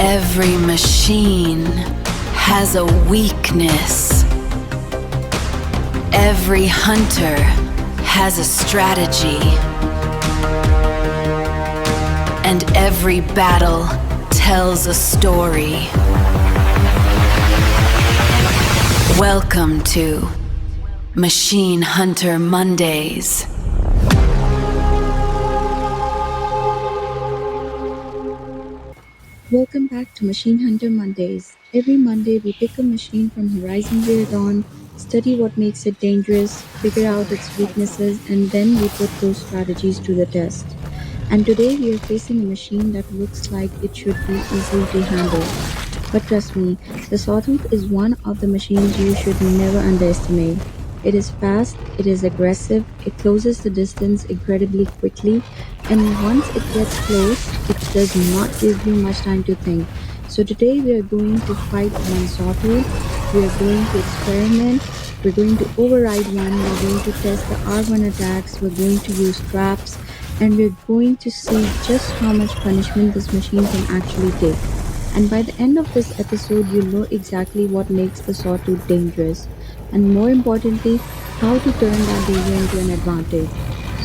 Every machine has a weakness. Every hunter has a strategy. And every battle tells a story. Welcome to Machine Hunter Mondays. Welcome back to Machine Hunter Mondays. Every Monday, we pick a machine from Horizon Zero Dawn, study what makes it dangerous, figure out its weaknesses, and then we put those strategies to the test. And today, we are facing a machine that looks like it should be easily to handle. But trust me, the Sawtooth is one of the machines you should never underestimate. It is fast, it is aggressive, it closes the distance incredibly quickly, and once it gets close, it does not give you much time to think. So today we are going to fight one Sawtooth, we are going to experiment, we're going to override one, we're going to test the R1 attacks, we're going to use traps, and we're going to see just how much punishment this machine can actually take. And by the end of this episode, you'll know exactly what makes the Sawtooth dangerous, and more importantly, how to turn that danger into an advantage.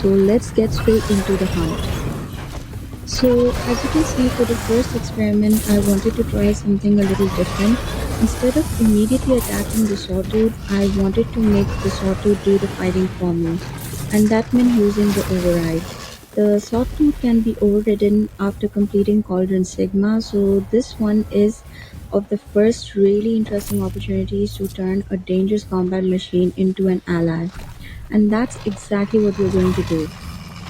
So let's get straight into the hunt. So as you can see, for the first experiment, I wanted to try something a little different. Instead of immediately attacking the Sawtooth, I wanted to make the Sawtooth do the fighting for me, and that meant using the override. The Sawtooth can be overridden after completing Cauldron Sigma, so this one is of the first really interesting opportunities to turn a dangerous combat machine into an ally. And that's exactly what we're going to do.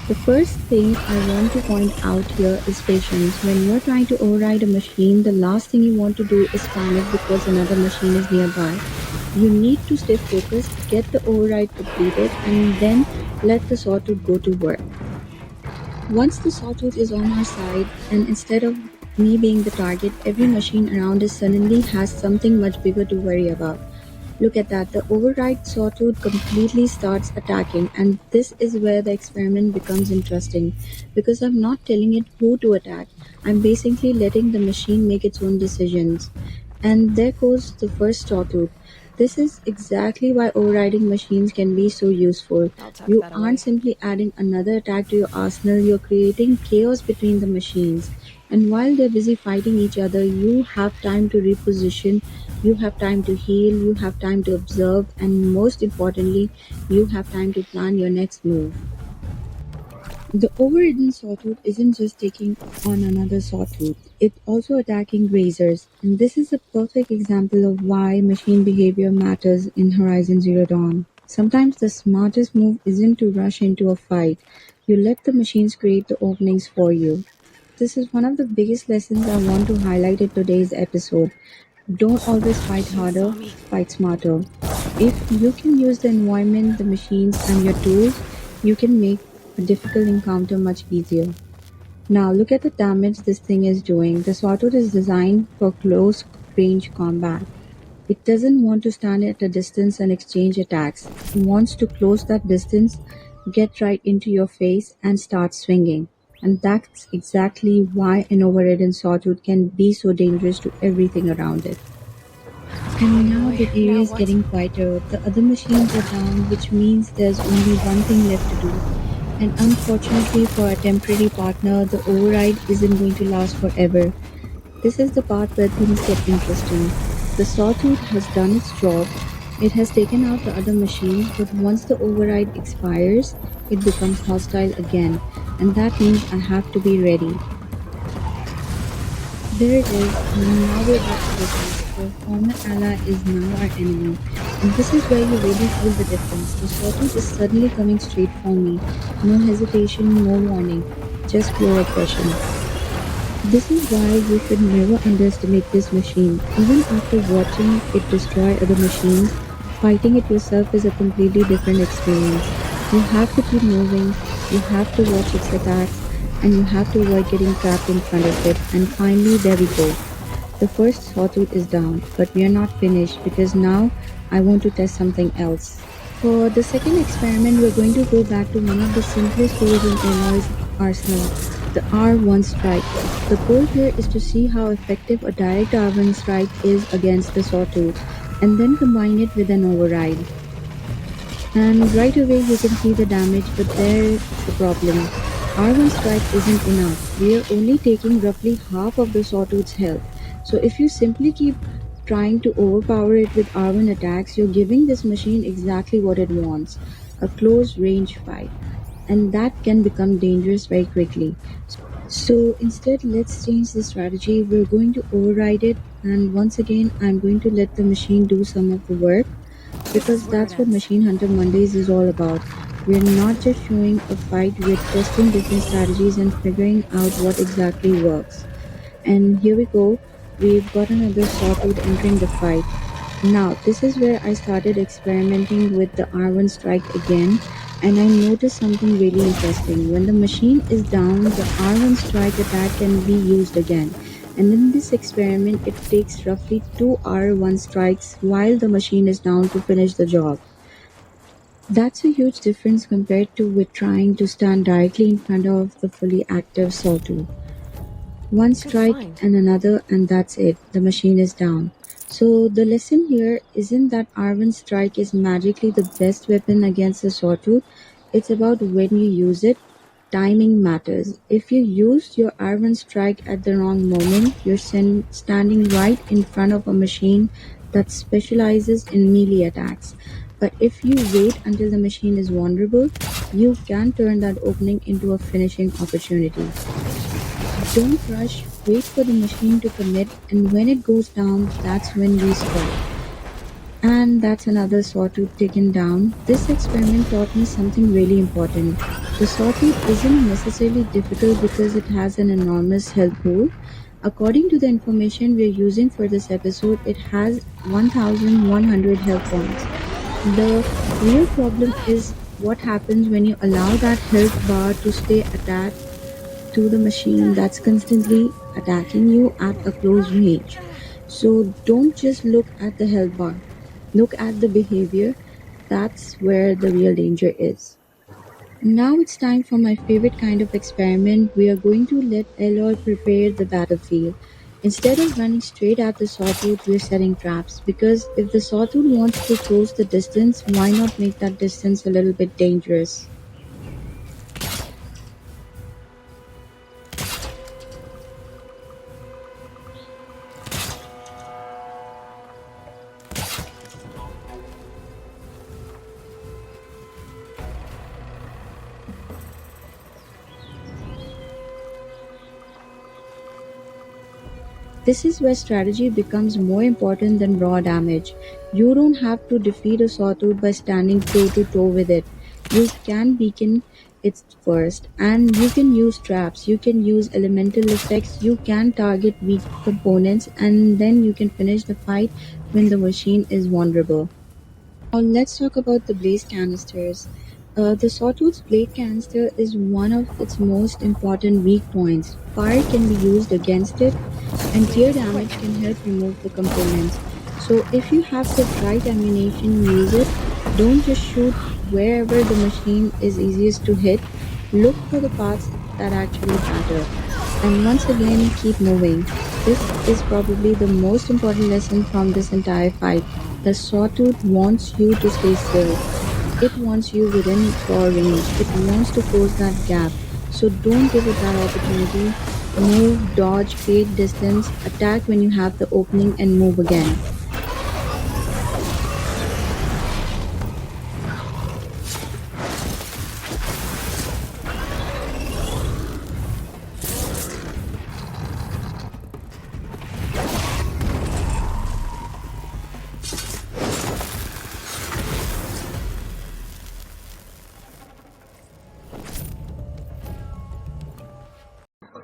The first thing I want to point out here is patience. When you're trying to override a machine, the last thing you want to do is panic because another machine is nearby. You need to stay focused, get the override completed, and then let the Sawtooth go to work. Once the Sawtooth is on our side, and instead of me being the target, every machine around us suddenly has something much bigger to worry about. Look at that, the override Sawtooth completely starts attacking, and this is where the experiment becomes interesting, because I'm not telling it who to attack, I'm basically letting the machine make its own decisions. And there goes the first Sawtooth. This is exactly why overriding machines can be so useful. You aren't simply adding another attack to your arsenal, you're creating chaos between the machines. And while they're busy fighting each other, you have time to reposition, you have time to heal, you have time to observe, and most importantly, you have time to plan your next move. The overridden Sawtooth isn't just taking on another Sawtooth, it's also attacking grazers, and this is a perfect example of why machine behavior matters in Horizon Zero Dawn. Sometimes the smartest move isn't to rush into a fight, you let the machines create the openings for you. This is one of the biggest lessons I want to highlight in today's episode. Don't always fight harder, fight smarter. If you can use the environment, the machines, and your tools, you can make a difficult encounter much easier. Now look at the damage this thing is doing. The Sawtooth is designed for close range combat. It doesn't want to stand at a distance and exchange attacks. It wants to close that distance, get right into your face, and start swinging. And that's exactly why an overridden Sawtooth can be so dangerous to everything around it. And now the area is getting quieter. The other machines are down, which means there's only one thing left to do. And unfortunately for our temporary partner, the override isn't going to last forever. This is the part where things get interesting. The Sawtooth has done its job. It has taken out the other machines, but once the override expires, it becomes hostile again. And that means I have to be ready. There it is, and now we're back to business. The former ally is now our enemy. And this is where you really feel the difference. The Sawtooth is suddenly coming straight for me. No hesitation, no warning. Just pure aggression. This is why you should never underestimate this machine. Even after watching it destroy other machines, fighting it yourself is a completely different experience. You have to keep moving, you have to watch its attacks, and you have to avoid getting trapped in front of it. And finally, there we go. The first Sawtooth is down, but we are not finished because now I want to test something else. For the second experiment, we're going to go back to one of the simplest tools in Eloy's arsenal, the R1 strike. The goal here is to see how effective a direct R1 strike is against the Sawtooth, and then combine it with an override. And right away you can see the damage, but there the problem. R1 strike isn't enough. We are only taking roughly half of the Sawtooth's health. So if you simply keep trying to overpower it with R1 attacks, you're giving this machine exactly what it wants, a close range fight. And that can become dangerous very quickly. So instead, let's change the strategy. We're going to override it, and once again, I'm going to let the machine do some of the work This is because where it that's what ends. Machine Hunter Mondays is all about. We're not just showing a fight, we're testing different strategies and figuring out what exactly works. And here we go, we've got another Sawtooth entering the fight. Now, this is where I started experimenting with the R1 strike again, and I noticed something really interesting. When the machine is down, the R1 strike attack can be used again. And in this experiment, it takes roughly 2 R1 strikes while the machine is down to finish the job. That's a huge difference compared to with trying to stand directly in front of the fully active sawtooth. One Good strike find. and another, and that's it. The machine is down. So the lesson here isn't that R1 strike is magically the best weapon against the sawtooth. It's about when you use it. Timing matters. If you use your R1 strike at the wrong moment, you're standing right in front of a machine that specializes in melee attacks. But if you wait until the machine is vulnerable, you can turn that opening into a finishing opportunity. Don't rush, wait for the machine to commit, and when it goes down, that's when we strike. And that's another sawtooth taken down. This experiment taught me something really important. The sawtooth isn't necessarily difficult because it has an enormous health pool. According to the information we're using for this episode, it has 1100 health points. The real problem is what happens when you allow that health bar to stay attached to the machine that's constantly attacking you at a close range. So don't just look at the health bar, look at the behavior. That's where the real danger is. Now it's time for my favorite kind of experiment. We are going to let Eloy prepare the battlefield. Instead of running straight at the sawtooth, we're setting traps because if the sawtooth wants to close the distance, why not make that distance a little bit dangerous? This is where strategy becomes more important than raw damage. You don't have to defeat a sawtooth by standing toe to toe with it. You can weaken it first, and you can use traps, you can use elemental effects, you can target weak components, and then you can finish the fight when the machine is vulnerable. Now let's talk about the blaze canisters. The Sawtooth's blade canister is one of its most important weak points. Fire can be used against it, and tear Quick. damage can help remove the components. So if you have the right ammunition, use it. Don't just shoot wherever the machine is easiest to hit. Look for the parts that actually matter. And once again, keep moving. This is probably the most important lesson from this entire fight. The sawtooth wants you to stay still. It wants you within claw range. It wants to close that gap. So don't give it that opportunity. Move, dodge, create distance, attack when you have the opening, and move again.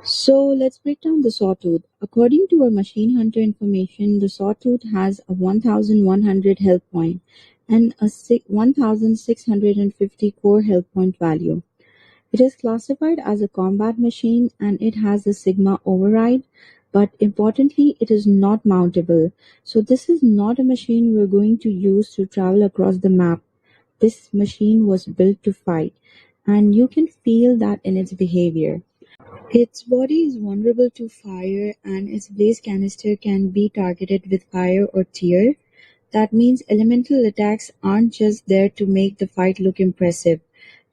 So let's break down the sawtooth. According to our machine hunter information, the sawtooth has a 1100 health point and a 1650 core health point value. It is classified as a combat machine and it has a Sigma override, but importantly, it is not mountable. So this is not a machine we're going to use to travel across the map. This machine was built to fight, and you can feel that in its behavior. Its body is vulnerable to fire and its blaze canister can be targeted with fire or tear. That means elemental attacks aren't just there to make the fight look impressive.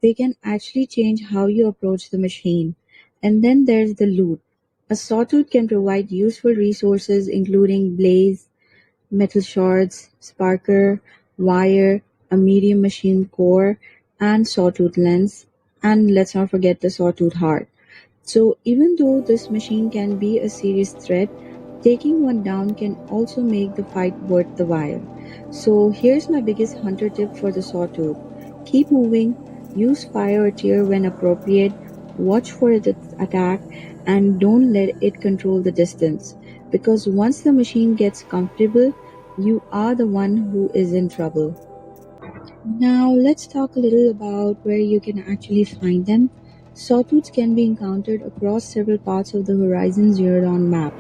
They can actually change how you approach the machine. And then there's the loot. A sawtooth can provide useful resources including blaze, metal shards, sparker, wire, a medium machine core, and sawtooth lens. And let's not forget the sawtooth heart. So even though this machine can be a serious threat, taking one down can also make the fight worth the while. So here's my biggest hunter tip for the sawtooth. Keep moving, use fire or tear when appropriate, watch for its attack, and don't let it control the distance. Because once the machine gets comfortable, you are the one who is in trouble. Now, let's talk a little about where you can actually find them. Sawtooths can be encountered across several parts of the Horizon Zero Dawn map.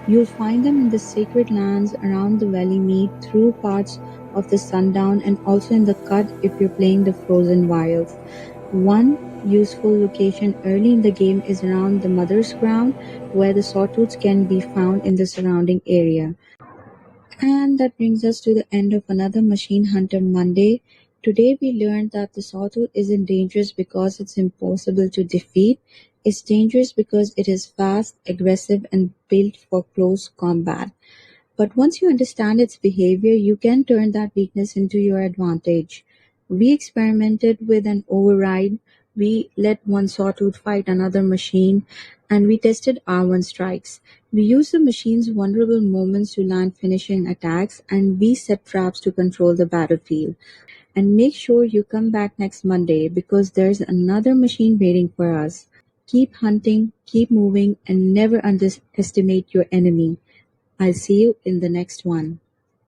You'll find them in the sacred lands around the Valley Mead, through parts of the Sundown, and also in the Cut if you're playing the Frozen Wilds. One useful location early in the game is around the Mother's Ground, where the Sawtooths can be found in the surrounding area. And that brings us to the end of another Machine Hunter Monday. Today we learned that the Sawtooth isn't dangerous because it's impossible to defeat. It's dangerous because it is fast, aggressive, and built for close combat. But once you understand its behavior, you can turn that weakness into your advantage. We experimented with an override, we let one sawtooth fight another machine, and we tested R1 strikes. We used the machine's vulnerable moments to land finishing attacks, and we set traps to control the battlefield. And make sure you come back next Monday because there's another machine waiting for us. Keep hunting, keep moving, and never underestimate your enemy. I'll see you in the next one.